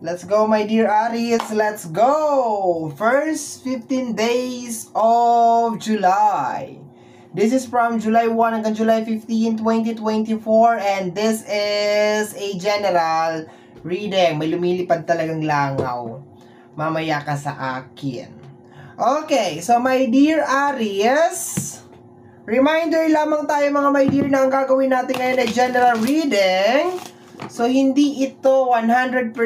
Let's go, my dear Aries. Let's go! First 15 days of July. This is from July 1 hanggang July 15, 2024. And this is a general reading. May lumilipad talagang langaw. Mamaya ka sa akin. Okay, so my dear Aries, reminder lamang tayo mga my dear na ang gagawin natin ngayon ay general reading. So, hindi ito 100%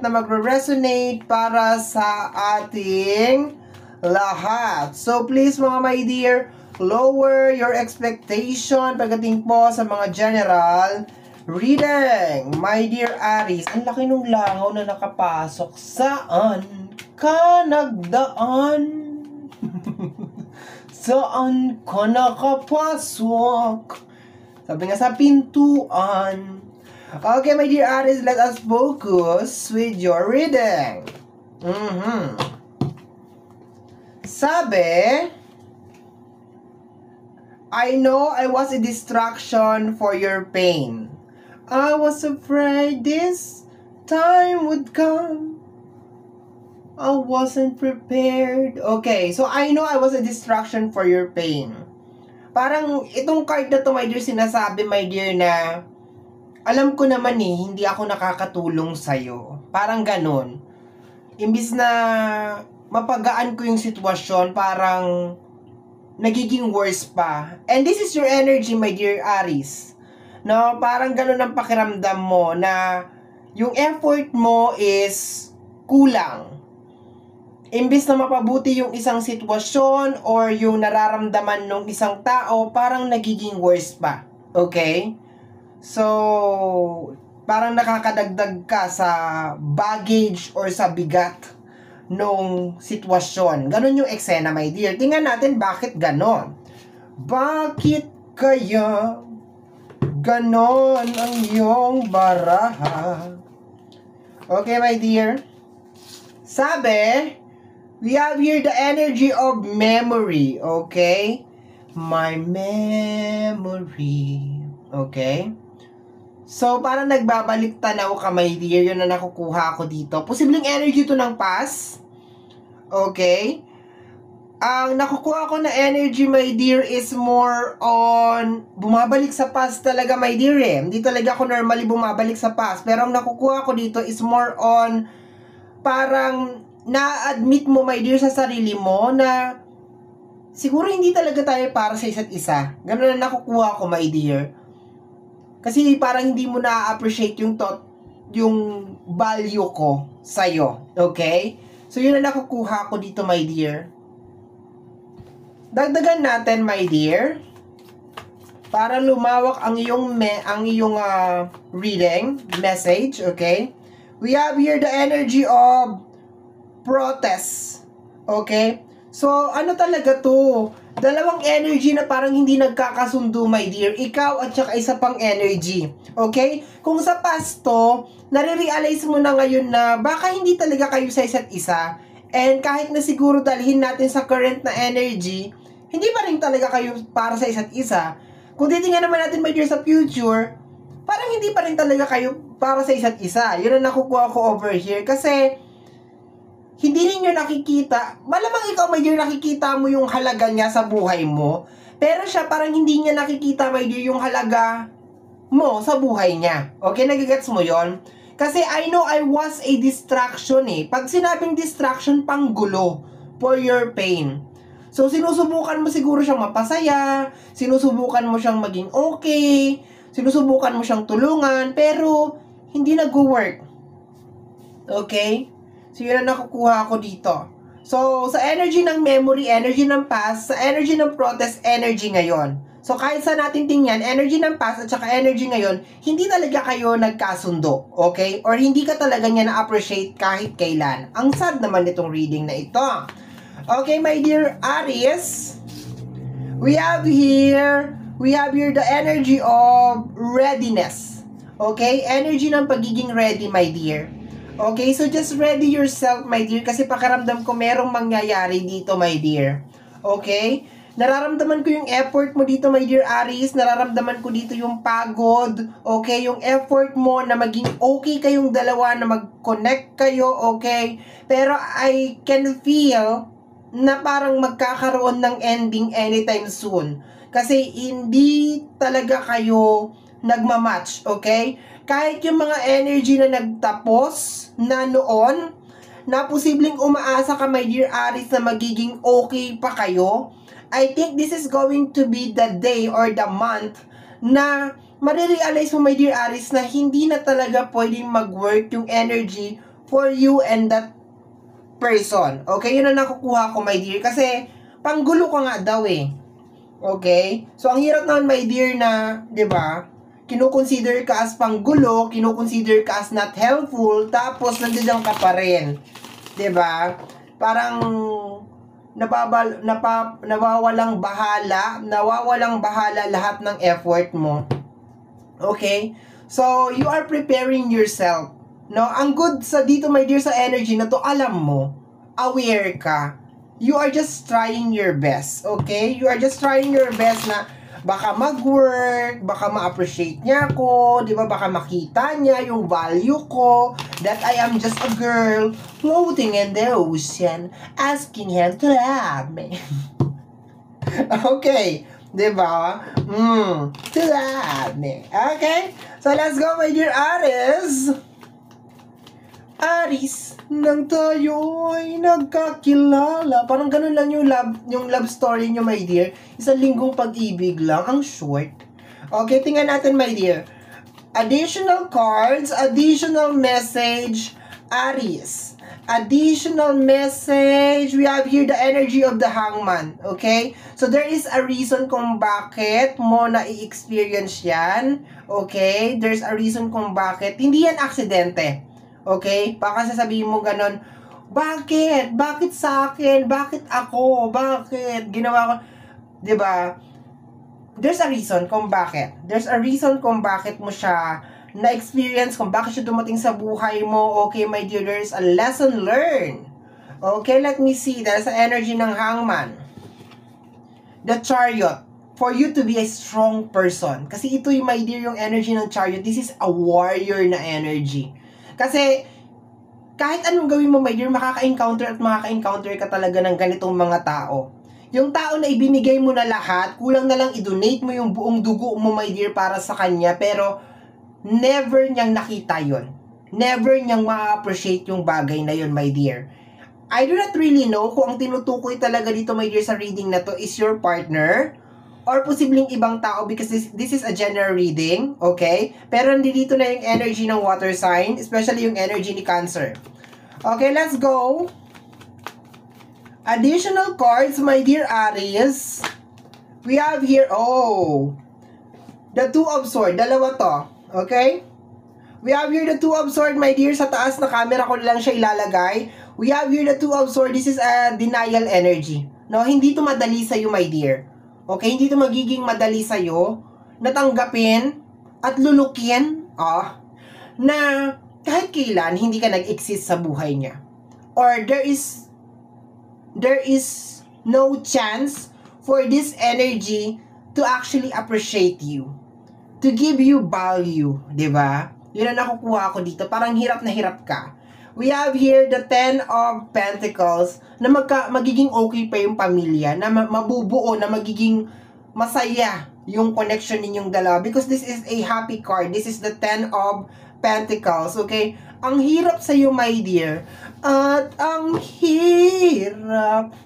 na magre-resonate para sa ating lahat. So, please mga my dear, lower your expectation pagdating po sa mga general reading. My dear Aries, ang laki nung langaw na nakapasok. Saan ka nagdaan? Saan ka nakapasok? Sabi nga sa pintuan. Okay, my dear Aries, let us focus with your reading. Sabi, I know I was a distraction for your pain. I was afraid this time would come. I wasn't prepared. Okay, so I know I was a distraction for your pain. Parang itong card na to, my dear, sinasabi, my dear, na alam ko naman hindi ako nakakatulong sa'yo. Parang ganun. Imbis na mapagaan ko yung sitwasyon, parang nagiging worse pa. And this is your energy, my dear Aries. No, parang ganun ang pakiramdam mo na yung effort mo is kulang. Imbis na mapabuti yung isang sitwasyon or yung nararamdaman ng isang tao, parang nagiging worse pa. Okay? So, parang nakakadagdag ka sa baggage or sa bigat nung sitwasyon. Ganon yung eksena, my dear. Tingnan natin bakit ganon. Bakit kaya ganon ang iyong baraha? Okay, my dear. Sabi, we have here the energy of memory. Okay? My memory. Okay? So, parang nagbabalik tanaw ka, my dear. Yun na nakukuha ko dito. Posibleng energy to ng past. Okay? Ang nakukuha ko na energy, my dear, is more on bumabalik sa past talaga, my dear. Hindi talaga ako normally bumabalik sa past. Pero ang nakukuha ko dito is more on parang na-admit mo, my dear, sa sarili mo na siguro hindi talaga tayo para sa isa't isa. Ganun na nakukuha ko, my dear. Kasi parang hindi mo na-appreciate yung value ko sa'yo. Okay? So, yun na nakukuha ko dito, my dear. Dagdagan natin, my dear. Para lumawak ang iyong reading, message. Okay? We have here the energy of protest. Okay? So, ano talaga to? Dalawang energy na parang hindi nagkakasundo, my dear. Ikaw at saka isa pang energy. Okay? Kung sa past to, nare-realize mo na ngayon na baka hindi talaga kayo sa isa't isa. And kahit na siguro dalhin natin sa current na energy, hindi pa rin talaga kayo para sa isa't isa. Kung titingnan naman natin, my dear, sa future, parang hindi pa rin talaga kayo para sa isa't isa. Yun ang nakukuha ko over here. Kasi hindi ninyo nakikita, malamang ikaw, my dear, nakikita mo yung halaga niya sa buhay mo, pero siya parang hindi niya nakikita, my dear, yung halaga mo sa buhay niya. Okay, nagigets mo yon? Kasi I know I was a distraction Pag sinabing distraction, panggulo for your pain. So, sinusubukan mo siguro siyang mapasaya, sinusubukan mo siyang maging okay, sinusubukan mo siyang tulungan, pero hindi nag-work. Okay? So, yun ang nakukuha ko dito. So, sa energy ng memory, energy ng past, sa energy ng protest, energy ngayon. So, kahit sa natin tingnan, energy ng past at saka energy ngayon, hindi talaga kayo nagkasundo. Okay? Or hindi ka talaga niya na-appreciate kahit kailan. Ang sad naman itong reading na ito. Okay, my dear Aries, we have here the energy of readiness. Okay? Energy ng pagiging ready, my dear. Okay, so just ready yourself, my dear, kasi pakiramdam ko merong mangyayari dito, my dear. Okay? Nararamdaman ko yung effort mo dito, my dear Aries. Nararamdaman ko dito yung pagod. Okay? Yung effort mo na maging okay kayong dalawa, na mag-connect kayo. Okay? Pero I can feel na parang magkakaroon ng ending anytime soon. Kasi hindi talaga kayo nagmamatch. Okay? Kahit yung mga energy na nagtapos na noon, na posibleng umaasa ka, my dear Aries, na magiging okay pa kayo, I think this is going to be the day or the month na marirealize mo, my dear Aries, na hindi na talaga pwedeng mag-work yung energy for you and that person. Okay? Yun ang nakukuha ko, my dear. Kasi, panggulo ka nga daw eh. Okay? So, ang hirap naman, my dear, na, di ba, kinukonsider ka as panggulo, kinukonsider ka as not helpful, tapos nandiyan ka pa rin. Di ba? Parang nawawalang bahala lahat ng effort mo. Okay? So, you are preparing yourself. No? Ang good sa dito, my dear, sa energy na to, alam mo, aware ka. You are just trying your best. Okay? You are just trying your best na baka mag-work, baka ma-appreciate niya ako, di ba? Baka makita niya yung value ko, that I am just a girl floating in the ocean, asking him to love me. Okay, di ba? To love me. Okay? So, let's go, my dear Aries. Aries, nang tayo'y nagkakilala. Parang ganun lang yung love story nyo, my dear. Isang linggong pag-ibig lang. Ang short. Okay, tingnan natin, my dear. Additional cards, additional message, Aries. Additional message, we have here the energy of the hangman. Okay? So, there is a reason kung bakit mo na-i-experience yan. Okay? There's a reason kung bakit. Hindi yan aksidente. Okay? Baka sasabihin mo ganon, bakit? Bakit sa akin? Bakit ako? Bakit? Ginawa ko, diba? There's a reason kung bakit. There's a reason kung bakit mo siya na-experience, kung bakit siya dumating sa buhay mo. Okay, my dear, there's a lesson learned. Okay, let me see. There's an energy ng hangman. The chariot. For you to be a strong person. Kasi ito yung, my dear, yung energy ng chariot. This is a warrior na energy. Kasi, kahit anong gawin mo, my dear, makaka-encounter ka talaga ng ganitong mga tao. Yung tao na ibinigay mo na lahat, kulang na lang i-donate mo yung buong dugo mo, my dear, para sa kanya, pero never niyang nakita yon. Never niyang ma-appreciate yung bagay na yon, my dear. I do not really know kung ang tinutukoy talaga dito, my dear, sa reading na to is your partner, or posibleng ibang tao, because this is a general reading, okay? Pero nandito na yung energy ng water sign, especially yung energy ni Cancer. Okay, let's go. Additional cards, my dear Aries. We have here, the Two of Swords. Dalawa to, okay? We have here the Two of Swords, my dear. Sa taas na camera ko lang siya ilalagay. We have here the Two of Swords. This is a denial energy. No, hindi to madali sa'yo, my dear. Okay, hindi ito magiging madali sa'yo natanggapin at lulukin na kahit kailan hindi ka nag-exist sa buhay niya. Or there is no chance for this energy to actually appreciate you. To give you value, di ba? Yun ang nakukuha ko dito. Parang hirap na hirap ka. We have here the Ten of Pentacles na magiging okay pa yung pamilya, na mabubuo, na magiging masaya yung connection ninyong dalawa. Because this is a happy card. This is the Ten of Pentacles, okay? Ang hirap sa'yo, my dear. At ang hirap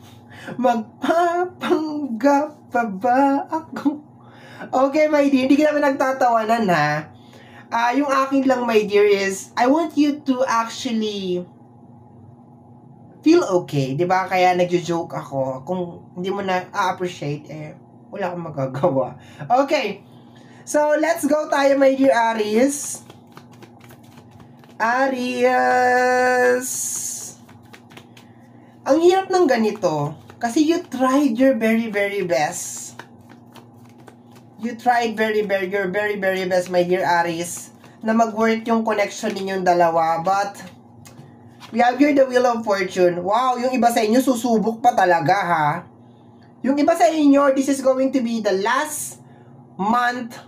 magpapanggap pa ba ako? Okay, my dear. Hindi ka naman nagtatawanan, ha? Yung akin lang, my dear, is I want you to actually feel okay, di ba? Kaya nagjo-joke ako. Kung hindi mo na appreciate, wala akong magagawa. Okay. So, let's go tayo, my dear Aries. Aries. Ang hirap ng ganito. Kasi you tried your very, very best. You tried your very, very best, my dear Aries, na mag-work yung connection ninyong dalawa. But, we have here the Wheel of Fortune. Wow, yung iba sa inyo susubok pa talaga, ha? Yung iba sa inyo, this is going to be the last month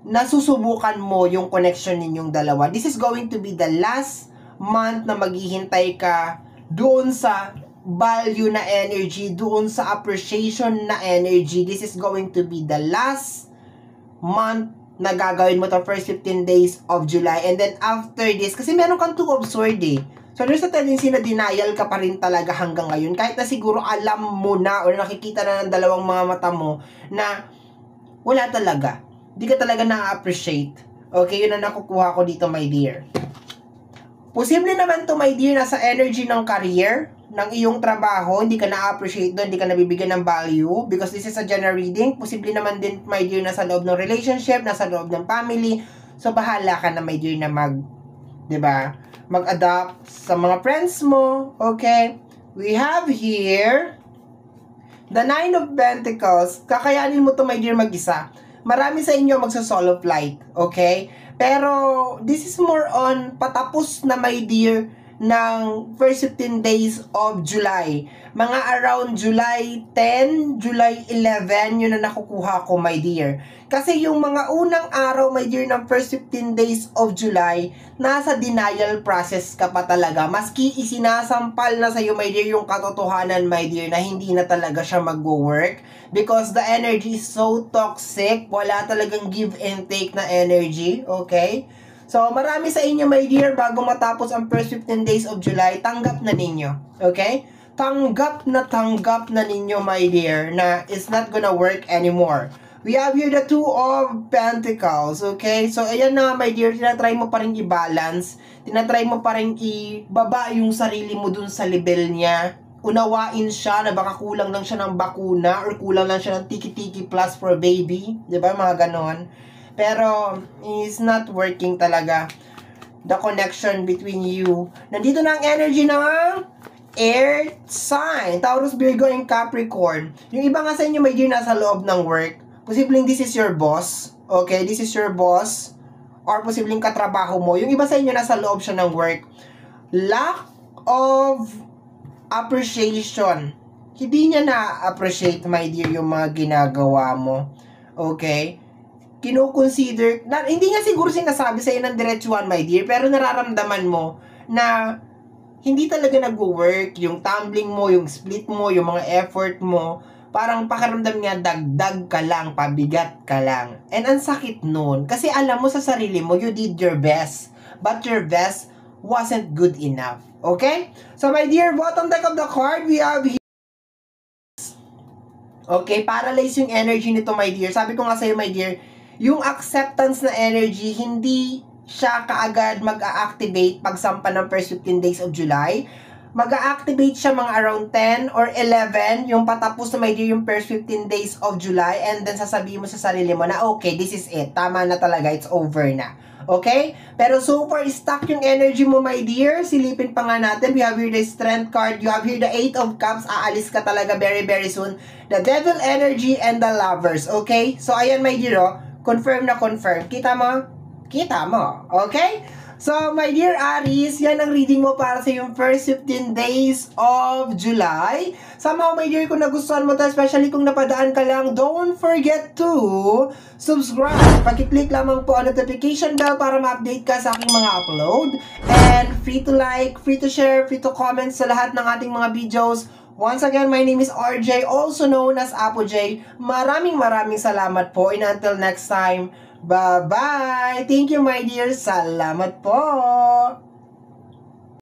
na susubukan mo yung connection ninyong dalawa. This is going to be the last month na maghihintay ka doon sa value na energy, doon sa appreciation na energy. This is going to be the last month na gagawin mo to first 15 days of July. And then after this, kasi meron kang 2 of sword eh. So there's a tendency na denial ka pa rin talaga hanggang ngayon. Kahit na siguro alam mo na or nakikita na ng dalawang mga mata mo na wala talaga. Hindi ka talaga na-appreciate. Okay, yun ang nakukuha ko dito, my dear. Posible naman to, my dear, nasa energy ng career, ng iyong trabaho, hindi ka na-appreciate doon, hindi ka nabibigyan ng value, because this is a general reading. Posible naman din, my dear, nasa loob ng relationship, nasa loob ng family. So, bahala ka na, my dear, na diba, mag-adapt sa mga friends mo. Okay? We have here the 9 of Pentacles. Kakayanin mo to, my dear, mag-isa. Marami sa inyo magsa-solo flight, okay? Pero, this is more on patapos na, my dear, ng first 15 days of July. Mga around July 10, July 11, yun na nakukuha ko, my dear. Kasi yung mga unang araw, my dear, ng first 15 days of July, nasa denial process ka pa talaga. Maski isinasampal na sa'yo, my dear, yung katotohanan, my dear, na hindi na talaga siya mag-work. Because the energy is so toxic. Wala talagang give and take na energy. Okay? So, marami sa inyo, my dear, bago matapos ang first 15 days of July, tanggap na ninyo. Okay? Tanggap na ninyo, my dear, na it's not gonna work anymore. We have here the 2 of Pentacles. Okay? So, ayan na, my dear, tinatry mo pa rin i-balance. Tinatry mo pa rin i-baba yung sarili mo dun sa level niya. Unawain siya na baka kulang lang siya ng bakuna or kulang lang siya ng tiki-tiki plus for baby. Diba? Mga ganon. Pero, it's not working talaga. The connection between you. Nandito na ang energy ng air sign. Taurus, Virgo, and Capricorn. Yung iba nga sa inyo, may dear, nasa loob ng work. Posibleng this is your boss. Okay? This is your boss. Or posibleng katrabaho mo. Yung iba sa inyo, nasa loob siya ng work. Lack of appreciation. Hindi niya na-appreciate, my dear, yung mga ginagawa mo. Okay? Kino-consider, hindi nga siguro sinasabi sa'yo ng diretsuhan, my dear, pero nararamdaman mo na hindi talaga nag-work yung tumbling mo, yung split mo, yung mga effort mo. Parang pakiramdam niya, dagdag ka lang, pabigat ka lang. And ang sakit nun, kasi alam mo sa sarili mo, you did your best. But your best wasn't good enough. Okay? So, my dear, bottom deck of the card, we have here. Okay, paralyze yung energy nito, my dear. Sabi ko nga sa'yo, my dear, yung acceptance na energy, hindi siya kaagad mag-a-activate pagsampa ng first 15 days of July. Mag-a-activate siya mga around 10 or 11, yung patapos na, my dear, yung first 15 days of July, and then sasabihin mo sa sarili mo na, okay, this is it. Tama na talaga, it's over na. Okay? Pero so far, stuck yung energy mo, my dear. Silipin pa nga natin. We have here the Strength card. You have here the 8 of Cups. Aalis ka talaga very, very soon. The Devil energy and the Lovers. Okay? So, ayan, my dear, oh. Confirm na confirm. Kita mo? Kita mo. Okay? So, my dear Aries, yan ang reading mo para sa yung first 15 days of July. Somehow, my dear, kung nagustuhan mo to, especially kung napadaan ka lang, don't forget to subscribe. Paki-click lamang po ang notification bell para ma-update ka sa aking mga upload. And free to like, free to share, free to comment sa lahat ng ating mga videos. Once again, my name is RJ, also known as Apo J. Maraming salamat po. And until next time, bye-bye! Thank you, my dear. Salamat po!